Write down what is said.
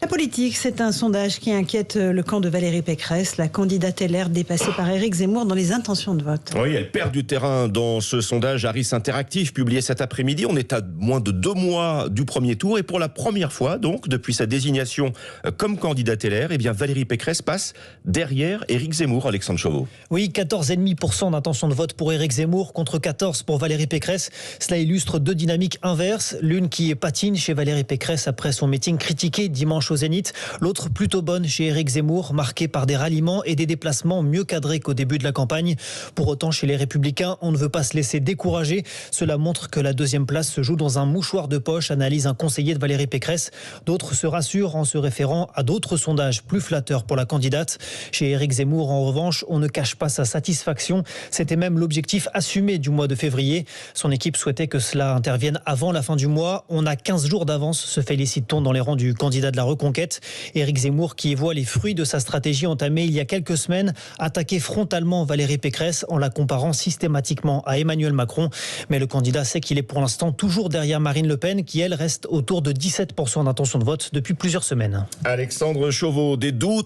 La politique, c'est un sondage qui inquiète le camp de Valérie Pécresse, la candidate LR dépassée par Éric Zemmour dans les intentions de vote. Oui, elle perd du terrain dans ce sondage Harris Interactive publié cet après-midi. On est à moins de 2 mois du premier tour et pour la première fois, donc, depuis sa désignation comme candidate LR, eh bien, Valérie Pécresse passe derrière Éric Zemmour, Alexandre Chauveau. Oui, 14,5% d'intention de vote pour Éric Zemmour contre 14% pour Valérie Pécresse. Cela illustre deux dynamiques inverses. L'une qui patine chez Valérie Pécresse après son meeting critiqué dimanche au Zénith. L'autre plutôt bonne chez Éric Zemmour, marquée par des ralliements et des déplacements mieux cadrés qu'au début de la campagne. Pour autant, chez les Républicains, on ne veut pas se laisser décourager. Cela montre que la deuxième place se joue dans un mouchoir de poche, analyse un conseiller de Valérie Pécresse. D'autres se rassurent en se référant à d'autres sondages plus flatteurs pour la candidate. Chez Éric Zemmour, en revanche, on ne cache pas sa satisfaction. C'était même l'objectif assumé du mois de février. Son équipe souhaitait que cela intervienne avant la fin du mois. On a 15 jours d'avance, se félicite-t-on dans les rangs du candidat de la Reconquête. Éric Zemmour qui voit les fruits de sa stratégie entamée il y a quelques semaines, attaquer frontalement Valérie Pécresse en la comparant systématiquement à Emmanuel Macron. Mais le candidat sait qu'il est pour l'instant toujours derrière Marine Le Pen qui, elle, reste autour de 17% d'intention de vote depuis plusieurs semaines. Alexandre Chauveau, des doutes